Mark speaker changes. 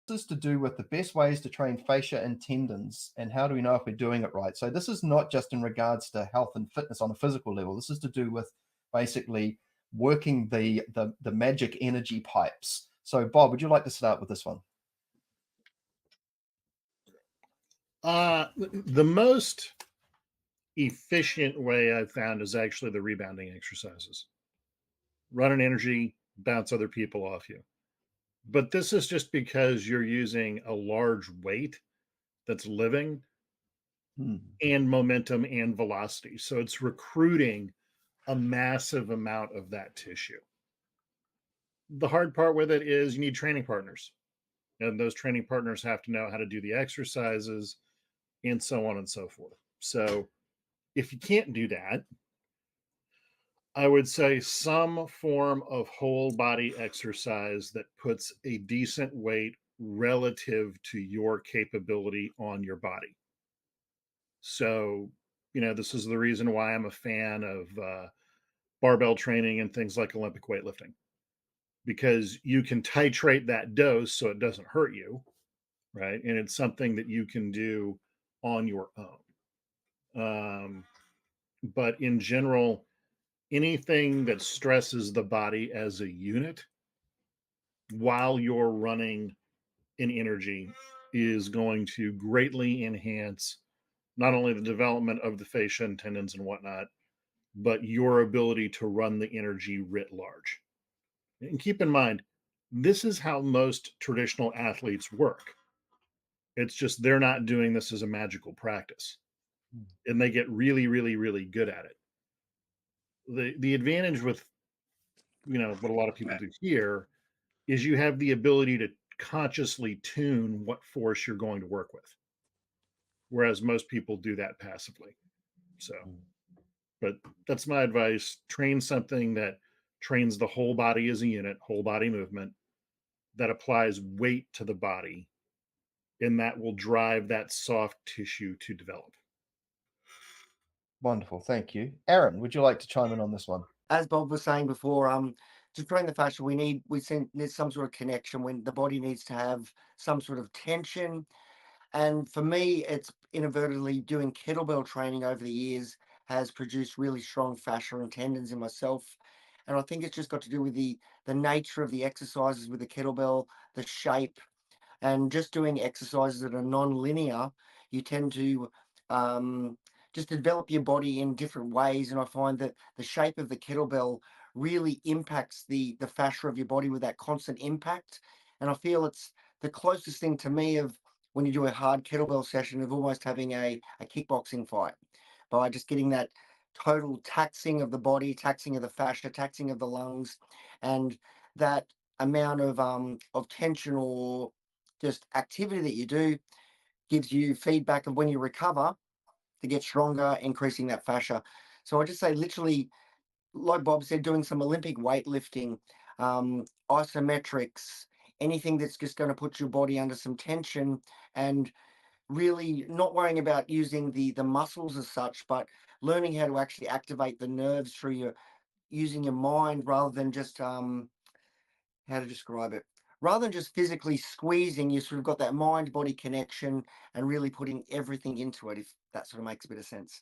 Speaker 1: is to do with the best ways to train fascia and tendons, and how do we know if we're doing it right. So this is not just in regards to health and fitness on a physical level. This is to do with basically working the magic energy pipes. So Bob, would you like to start with this one?
Speaker 2: The most efficient way I've found is actually the rebounding exercises. Run an energy, bounce other people off you. But this is just because you're using a large weight that's living
Speaker 1: Hmm.
Speaker 2: and momentum and velocity. So it's recruiting a massive amount of that tissue. The hard part with it is you need training partners, and those training partners have to know how to do the exercises and so on and so forth. So if you can't do that, I would say some form of whole body exercise that puts a decent weight relative to your capability on your body. So, this is the reason why I'm a fan of barbell training and things like Olympic weightlifting, because you can titrate that dose so it doesn't hurt you, right? And it's something that you can do on your own. But in general, anything that stresses the body as a unit while you're running in energy is going to greatly enhance not only the development of the fascia and tendons and whatnot, but your ability to run the energy writ large. And keep in mind, this is how most traditional athletes work. It's just they're not doing this as a magical practice, and they get really, really, really good at it. The advantage with what a lot of people do here is you have the ability to consciously tune what force you're going to work with, whereas most people do that passively. So, but that's my advice: train something that trains the whole body as a unit, whole body movement, that applies weight to the body, and that will drive that soft tissue to develop.
Speaker 1: Wonderful, thank you. Aaron, would you like to chime in on this one?
Speaker 3: As Bob was saying before, to train the fascia, there's some sort of connection when the body needs to have some sort of tension. And for me, it's inadvertently doing kettlebell training over the years has produced really strong fascia and tendons in myself. And I think it's just got to do with the nature of the exercises with the kettlebell, the shape, and just doing exercises that are non-linear. You tend to just develop your body in different ways. And I find that the shape of the kettlebell really impacts the fascia of your body with that constant impact. And I feel it's the closest thing to me of when you do a hard kettlebell session of almost having a kickboxing fight, by just getting that total taxing of the body, taxing of the fascia, taxing of the lungs, and that amount of tension or just activity that you do gives you feedback of when you recover to get stronger, increasing that fascia. So I just say literally, like Bob said, doing some Olympic weightlifting, isometrics, anything that's just going to put your body under some tension, and really not worrying about using the muscles as such, but learning how to actually activate the nerves through your using your mind rather than just how to describe it. Rather than just physically squeezing, you sort of got that mind body connection and really putting everything into it, if that sort of makes a bit of sense.